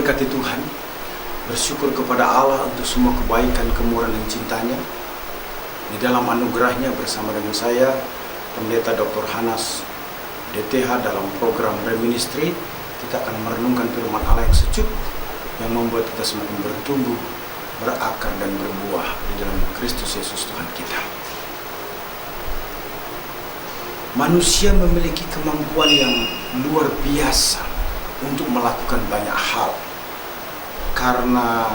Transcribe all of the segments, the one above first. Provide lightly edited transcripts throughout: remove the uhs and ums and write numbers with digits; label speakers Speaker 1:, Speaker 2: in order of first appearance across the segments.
Speaker 1: diberkati Tuhan, bersyukur kepada Allah untuk semua kebaikan, kemurahan dan cintanya. Di dalam anugerahnya bersama dengan saya, Pendeta Dr. Hanas DTH dalam program Reministry, kita akan merenungkan firman Allah yang sejuk, yang membuat kita semakin bertumbuh, berakar dan berbuah di dalam Kristus Yesus Tuhan kita. Manusia memiliki kemampuan yang luar biasa untuk melakukan banyak hal, karena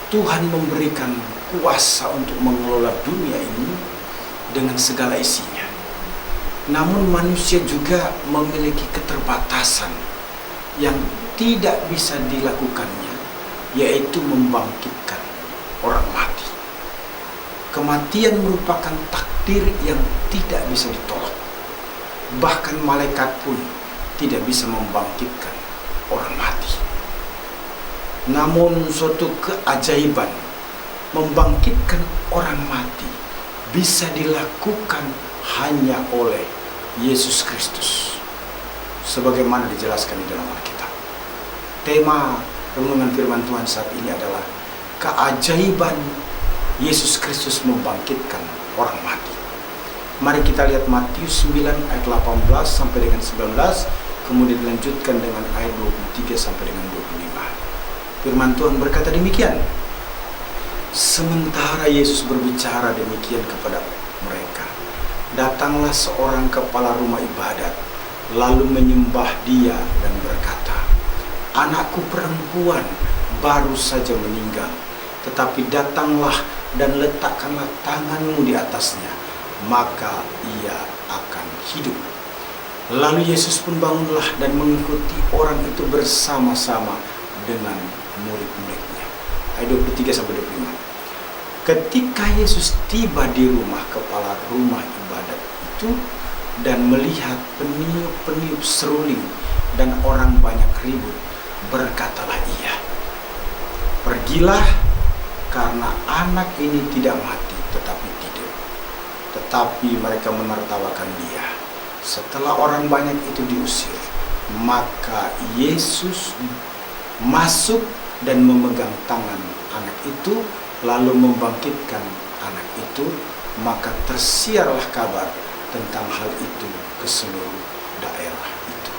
Speaker 1: Tuhan memberikan kuasa untuk mengelola dunia ini dengan segala isinya. Namun manusia juga memiliki keterbatasan yang tidak bisa dilakukannya, yaitu membangkitkan orang mati. Kematian merupakan takdir yang tidak bisa ditolak. Bahkan malaikat pun tidak bisa membangkitkan orang mati. Namun suatu keajaiban, membangkitkan orang mati bisa dilakukan hanya oleh Yesus Kristus, sebagaimana dijelaskan di dalam Alkitab. Tema renungan firman Tuhan saat ini adalah keajaiban Yesus Kristus membangkitkan orang mati. Mari kita lihat Matius 9 ayat 18 sampai dengan 19, kemudian dilanjutkan dengan ayat 23 sampai dengan 25. Firman Tuhan berkata demikian. Sementara Yesus berbicara demikian kepada mereka, datanglah seorang kepala rumah ibadat, lalu menyembah dia dan berkata, "Anakku perempuan baru saja meninggal, tetapi datanglah dan letakkanlah tanganmu di atasnya, maka ia akan hidup." Lalu Yesus pun bangunlah dan mengikuti orang itu bersama-sama dengan murid-muridnya. Ayat 23 sampai 25. Ketika Yesus tiba di rumah kepala rumah ibadat itu dan melihat peniup-peniup seruling dan orang banyak ribut, berkatalah ia, "Pergilah, karena anak ini tidak mati tetapi tidur." Tetapi mereka menertawakan dia. Setelah orang banyak itu diusir, maka Yesus masuk dan memegang tangan anak itu, lalu membangkitkan anak itu. Maka tersiarlah kabar tentang hal itu ke seluruh daerah itu.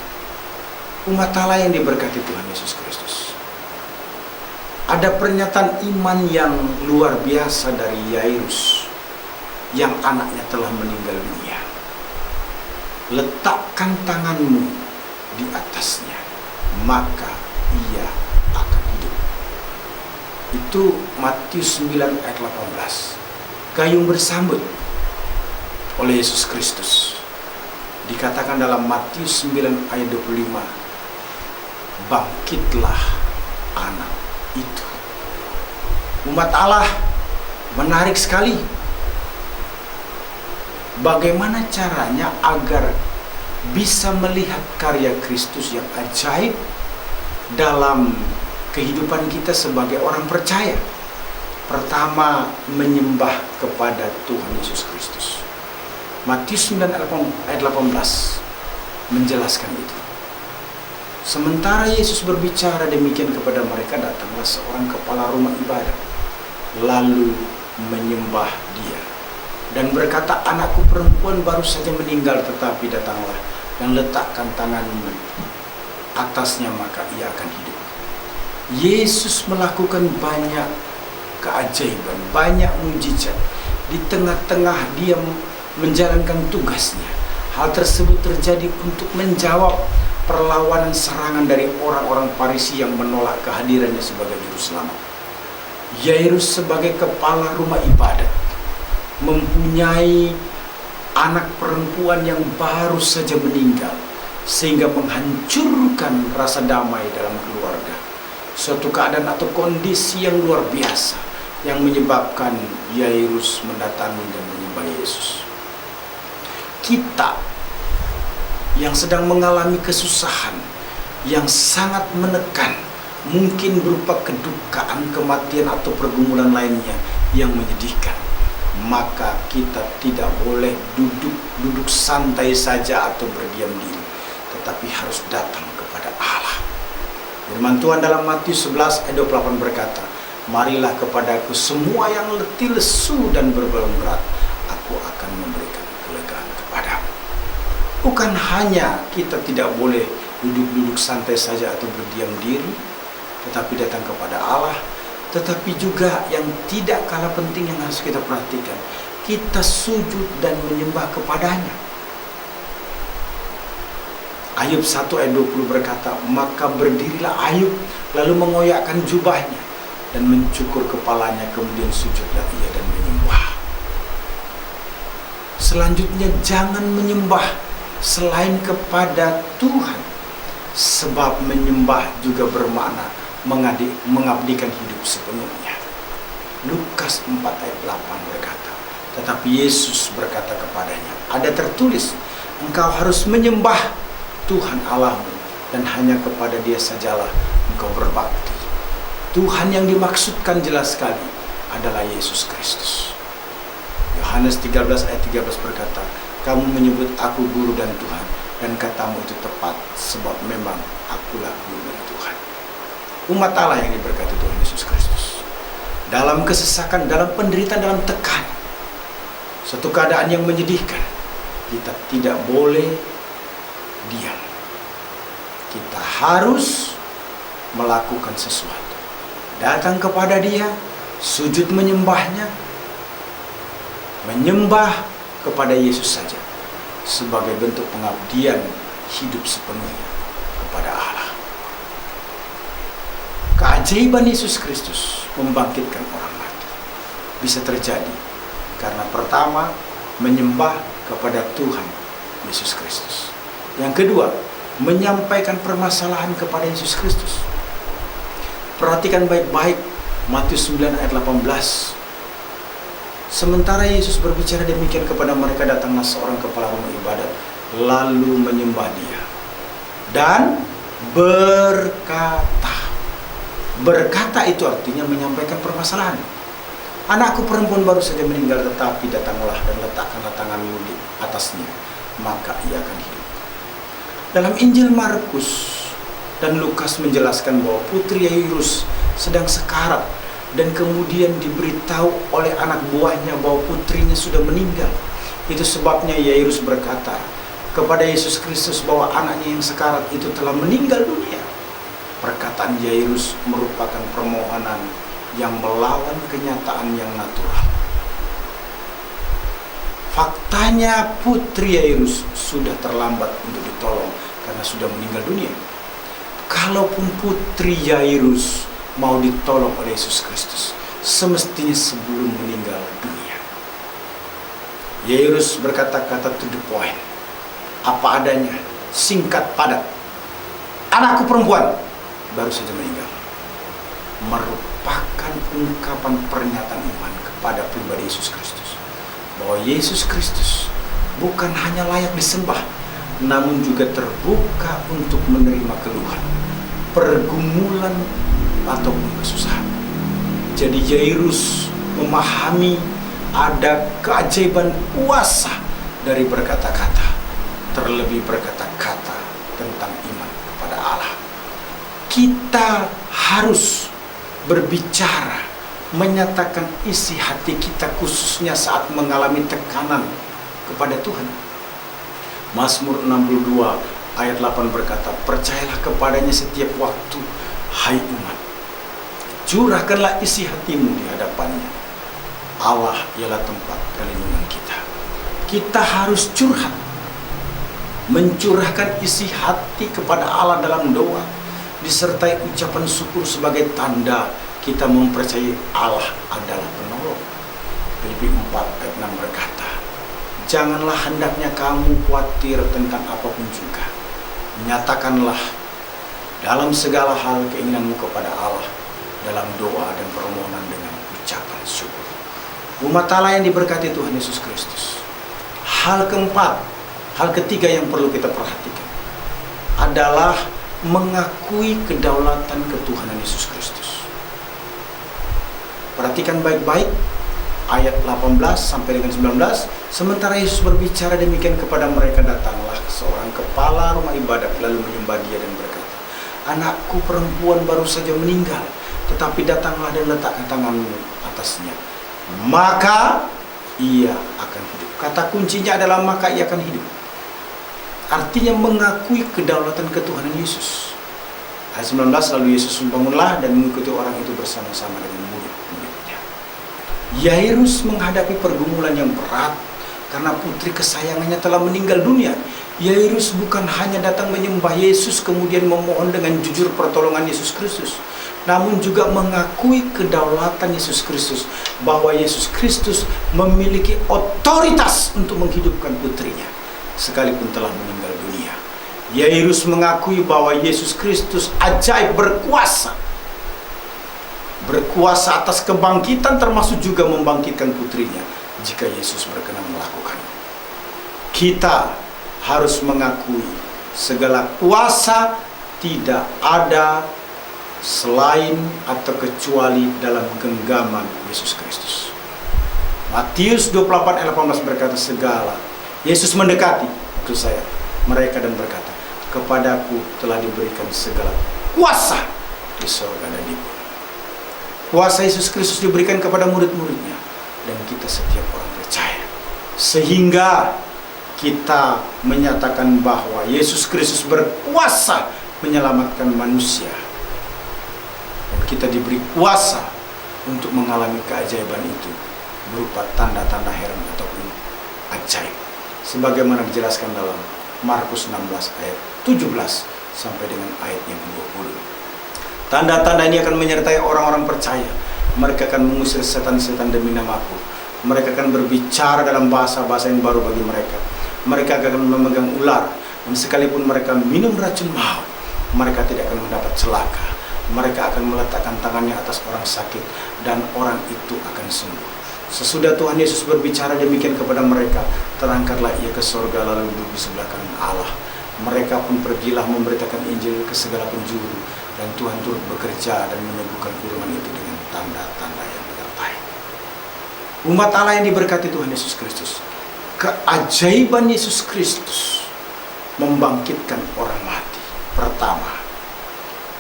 Speaker 1: Umat Allah yang diberkati Tuhan Yesus Kristus, ada pernyataan iman yang luar biasa dari Yairus yang anaknya telah meninggal dunia. "Letakkan tanganmu di atasnya, maka ia akan hidup." Itu Matius 9 ayat 18. Gayung bersambut oleh Yesus Kristus. Dikatakan dalam Matius 9 ayat 25, "Bangkitlah anak itu." Umat Allah, menarik sekali. Bagaimana caranya agar bisa melihat karya Kristus yang ajaib dalam kehidupan kita sebagai orang percaya? Pertama, menyembah kepada Tuhan Yesus Kristus. Matius 9 ayat 18 menjelaskan itu. Sementara Yesus berbicara demikian kepada mereka, datanglah seorang kepala rumah ibadat, lalu menyembah dia dan berkata, "Anakku perempuan baru saja meninggal, tetapi datanglah dan letakkan tanganmu atasnya, maka ia akan hidup." Yesus melakukan banyak keajaiban, banyak mujizat. Di tengah-tengah dia menjalankan tugasnya, hal tersebut terjadi untuk menjawab perlawanan serangan dari orang-orang Farisi yang menolak kehadirannya sebagai juru selamat. Yairus sebagai kepala rumah ibadat mempunyai anak perempuan yang baru saja meninggal, sehingga menghancurkan rasa damai dalam keluarga. Suatu keadaan atau kondisi yang luar biasa yang menyebabkan Yairus mendatangi dan menyembah Yesus. Kita yang sedang mengalami kesusahan yang sangat menekan, mungkin berupa kedukaan, kematian atau pergumulan lainnya yang menyedihkan, maka kita tidak boleh duduk santai saja atau berdiam diri, tetapi harus datang kepada Allah. Firman Tuhan dalam Matius 11 ayat 28 berkata, "Marilah kepadaku semua yang letih lesu dan berbeban berat, aku akan memberikan kelegaan kepadamu." Bukan hanya kita tidak boleh duduk-duduk santai saja atau berdiam diri, tetapi datang kepada Allah, tetapi juga yang tidak kalah penting yang harus kita perhatikan, kita sujud dan menyembah kepadanya. Ayub 1 ayat 20 berkata, "Maka berdirilah Ayub, lalu mengoyakkan jubahnya dan mencukur kepalanya, kemudian sujudlah ia dan menyembah." Selanjutnya, jangan menyembah selain kepada Tuhan, sebab menyembah juga bermakna mengabdikan hidup sepenuhnya. Lukas 4 ayat 8 berkata, tetapi Yesus berkata kepadanya, "Ada tertulis, engkau harus menyembah Tuhan Allahmu, dan hanya kepada Dia sajalah engkau berbakti." Tuhan yang dimaksudkan jelas sekali adalah Yesus Kristus. Yohanes 13 ayat 13 berkata, "Kamu menyebut aku guru dan Tuhan, dan katamu itu tepat, sebab memang akulah guru dan Tuhan." Umat Allah yang diberkati Tuhan Yesus Kristus, dalam kesesakan, dalam penderitaan, dalam tekanan, satu keadaan yang menyedihkan, kita tidak boleh diam. Kita harus melakukan sesuatu. Datang kepada Dia, sujud menyembahnya, menyembah kepada Yesus saja sebagai bentuk pengabdian hidup sepenuhnya kepada Allah. Keajaiban Yesus Kristus membangkitkan orang mati bisa terjadi karena pertama, menyembah kepada Tuhan Yesus Kristus. Yang kedua, menyampaikan permasalahan kepada Yesus Kristus. Perhatikan baik-baik Matius 9 ayat 18. Sementara Yesus berbicara demikian kepada mereka, datanglah seorang kepala rumah ibadat, lalu menyembah Dia dan berkata. Berkata itu artinya menyampaikan permasalahan. "Anakku perempuan baru saja meninggal, tetapi datanglah dan letakkanlah tanganmu di atasnya, maka ia akan hidup." Dalam Injil Markus dan Lukas menjelaskan bahwa putri Yairus sedang sekarat, dan kemudian diberitahu oleh anak buahnya bahwa putrinya sudah meninggal. Itu sebabnya Yairus berkata kepada Yesus Kristus bahwa anaknya yang sekarat itu telah meninggal dunia. Perkataan Yairus merupakan permohonan yang melawan kenyataan yang natural. Faktanya putri Yairus sudah terlambat untuk ditolong karena sudah meninggal dunia. Kalaupun putri Yairus mau ditolong oleh Yesus Kristus, semestinya sebelum meninggal dunia. Yairus berkata-kata to the point, apa adanya, singkat, padat. "Anakku perempuan baru saja meninggal," merupakan ungkapan pernyataan iman kepada pribadi Yesus Kristus, bahwa Yesus Kristus bukan hanya layak disembah, namun juga terbuka untuk menerima keluhan, pergumulan, ataupun kesusahan. Jadi Yairus memahami ada keajaiban kuasa dari berkata-kata, terlebih berkata-kata tentang iman kepada Allah. Kita harus berbicara, menyatakan isi hati kita khususnya saat mengalami tekanan kepada Tuhan. Mazmur 62 ayat 8 berkata, "Percayalah kepadanya setiap waktu, hai umat. Curahkanlah isi hatimu di hadapannya. Allah ialah tempat perlindungan kita." Kita harus curhat, mencurahkan isi hati kepada Allah dalam doa, disertai ucapan syukur sebagai tanda kita mempercayai Allah adalah penolong. Filipi 4 ayat 6 berkata, "Janganlah hendaknya kamu khawatir tentang apapun juga. Nyatakanlah dalam segala hal keinginanmu kepada Allah dalam doa dan permohonan dengan ucapan syukur." Umat Allah yang diberkati Tuhan Yesus Kristus. Hal keempat, hal ketiga yang perlu kita perhatikan adalah mengakui kedaulatan ketuhanan Yesus Kristus. Perhatikan baik-baik ayat 18 sampai dengan 19. Sementara Yesus berbicara demikian kepada mereka, datanglah seorang kepala rumah ibadat lalu menyembah Dia dan berkata, anakku perempuan baru saja meninggal, tetapi datanglah dan letakkan tanganmu atasnya, maka ia akan hidup. Kata kuncinya adalah maka ia akan hidup. Artinya mengakui kedaulatan ketuhanan Yesus. Ayat 19, lalu Yesus bangunlah dan mengikuti orang itu bersama-sama dengan murid-muridnya. Yairus menghadapi pergumulan yang berat karena putri kesayangannya telah meninggal dunia. Yairus bukan hanya datang menyembah Yesus kemudian memohon dengan jujur pertolongan Yesus Kristus, namun juga mengakui kedaulatan Yesus Kristus, bahwa Yesus Kristus memiliki otoritas untuk menghidupkan putrinya sekalipun telah meninggal dunia. Yairus mengakui bahwa Yesus Kristus ajaib berkuasa atas kebangkitan, termasuk juga membangkitkan putrinya jika Yesus berkenan melakukannya. Kita harus mengakui segala kuasa tidak ada selain atau kecuali dalam genggaman Yesus Kristus. Matius 28 ayat 18 berkata, segala Yesus mendekati, maksud saya mereka, dan berkata, kepadaku telah diberikan segala kuasa di surga dan di bumi. Kuasa Yesus Kristus diberikan kepada murid-muridnya dan kita setiap orang percaya, sehingga kita menyatakan bahwa Yesus Kristus berkuasa menyelamatkan manusia, dan kita diberi kuasa untuk mengalami keajaiban itu berupa tanda-tanda heran ataupun ajaib, sebagaimana dijelaskan dalam Markus 16 ayat 17 sampai dengan ayat yang ke-20. Tanda-tanda ini akan menyertai orang-orang percaya. Mereka akan mengusir setan-setan demi namaku. Mereka akan berbicara dalam bahasa-bahasa yang baru bagi mereka. Mereka akan memegang ular, dan sekalipun mereka minum racun maut, mereka tidak akan mendapat celaka. Mereka akan meletakkan tangannya atas orang sakit, dan orang itu akan sembuh. Sesudah Tuhan Yesus berbicara demikian kepada mereka, terangkatlah ia ke sorga lalu duduk di sebelah kanan Allah. Mereka pun pergilah memberitakan Injil ke segala penjuru, dan Tuhan turut bekerja dan menyembuhkan firman itu dengan tanda-tanda yang menyertai. Umat Allah yang diberkati Tuhan Yesus Kristus, keajaiban Yesus Kristus membangkitkan orang mati. Pertama,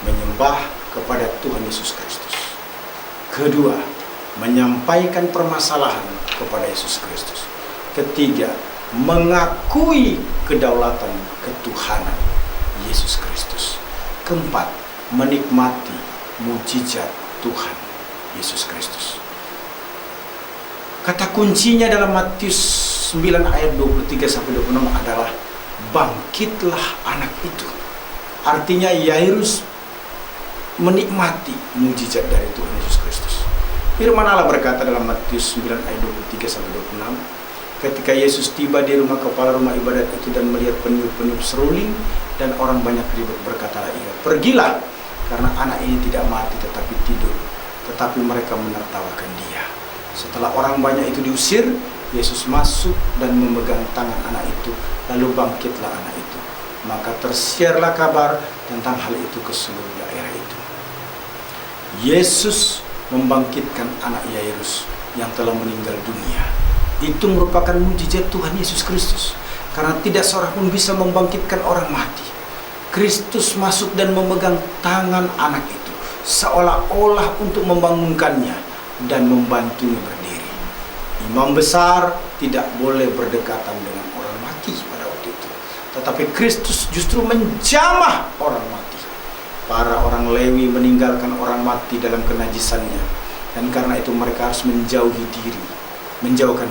Speaker 1: menyembah kepada Tuhan Yesus Kristus. Kedua, menyampaikan permasalahan kepada Yesus Kristus. Ketiga, mengakui kedaulatan ketuhanan Yesus Kristus. Keempat, menikmati mujizat Tuhan Yesus Kristus. Kata kuncinya dalam Matius 9 ayat 23 sampai 26 adalah bangkitlah anak itu. Artinya Yairus menikmati mujizat dari Tuhan Yesus Kristus. Firman Allah berkata dalam Matius 9 ayat 23 sampai 26, ketika Yesus tiba di rumah kepala rumah ibadat itu dan melihat peniup-peniup seruling dan orang banyak ribut, berkatalah ia, pergilah, karena anak ini tidak mati tetapi tidur. Tetapi mereka menertawakan dia. Setelah orang banyak itu diusir, Yesus masuk dan memegang tangan anak itu, lalu bangkitlah anak itu. Maka tersiarlah kabar tentang hal itu ke seluruh daerah itu. Yesus membangkitkan anak Yairus yang telah meninggal dunia. Itu merupakan mujizat Tuhan Yesus Kristus, karena tidak seorang pun bisa membangkitkan orang mati. Kristus masuk dan memegang tangan anak itu, seolah-olah untuk membangunkannya dan membantunya berdiri. Imam besar tidak boleh berdekatan dengan orang mati pada waktu itu, tetapi Kristus justru menjamah orang mati. Para orang Lewi meninggalkan orang mati dalam kenajisannya, dan karena itu mereka harus menjauhkan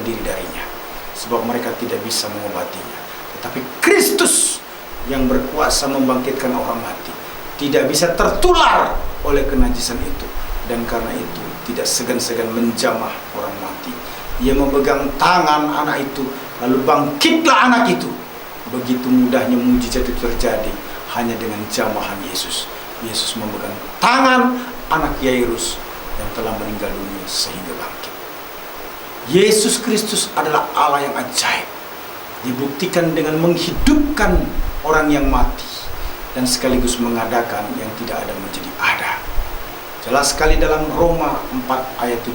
Speaker 1: diri darinya, sebab mereka tidak bisa mengobatinya. Tetapi Kristus yang berkuasa membangkitkan orang mati tidak bisa tertular oleh kenajisan itu, dan karena itu tidak segan-segan menjamah orang mati. Ia memegang tangan anak itu, lalu bangkitlah anak itu. Begitu mudahnya mujizat itu terjadi hanya dengan jamahan Yesus. Yesus memegang tangan anak Yairus yang telah meninggal dunia sehingga bangkit. Yesus Kristus adalah Allah yang ajaib, dibuktikan dengan menghidupkan orang yang mati dan sekaligus mengadakan yang tidak ada menjadi ada. Jelas sekali dalam Roma 4 ayat 17.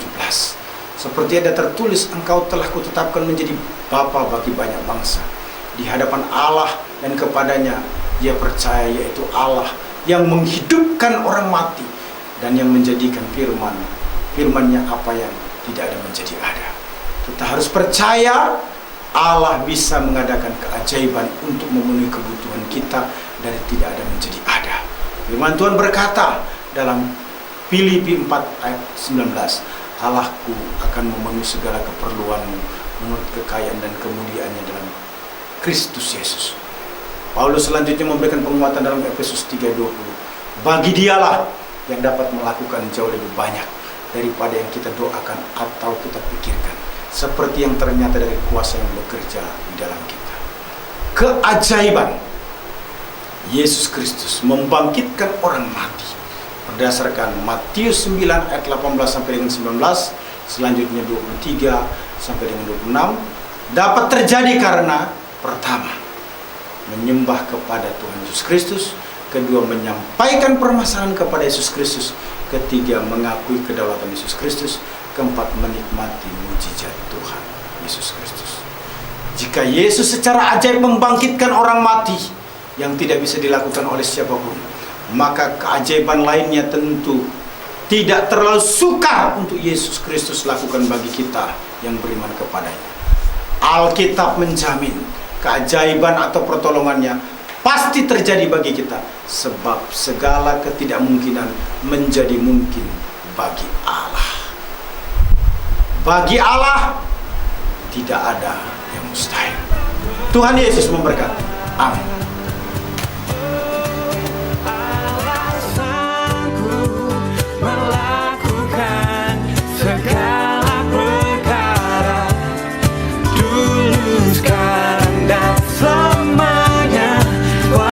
Speaker 1: Seperti ada tertulis, engkau telah kutetapkan menjadi bapa bagi banyak bangsa di hadapan Allah, dan kepadanya ia percaya, yaitu Allah yang menghidupkan orang mati dan yang menjadikan firman-nya apa yang tidak ada menjadi ada. Kita harus percaya Allah bisa mengadakan keajaiban untuk memenuhi kebutuhan kita dari tidak ada menjadi ada. Firman Tuhan berkata dalam Filipi 4 ayat 19, Allahku akan memenuhi segala keperluanmu menurut kekayaan dan kemuliaannya dalam Kristus Yesus. Paulus selanjutnya memberikan penguatan dalam Efesus 3:20. Bagi dialah yang dapat melakukan jauh lebih banyak daripada yang kita doakan atau kita pikirkan, seperti yang ternyata dari kuasa yang bekerja di dalam kita. Keajaiban Yesus Kristus membangkitkan orang mati berdasarkan Matius 9 ayat 18 sampai dengan 19, selanjutnya 23 sampai dengan 26, dapat terjadi karena pertama, menyembah kepada Tuhan Yesus Kristus, kedua, menyampaikan permasalahan kepada Yesus Kristus, ketiga, mengakui kedaulatan Yesus Kristus, keempat, menikmati mujizat Tuhan Yesus Kristus. Jika Yesus secara ajaib membangkitkan orang mati yang tidak bisa dilakukan oleh siapapun, maka keajaiban lainnya tentu tidak terlalu sukar untuk Yesus Kristus lakukan bagi kita yang beriman kepadanya. Alkitab menjamin keajaiban atau pertolongannya pasti terjadi bagi kita, sebab segala ketidakmungkinan menjadi mungkin bagi Allah. Bagi Allah tidak ada yang mustahil. Tuhan Yesus memberkati. Amin.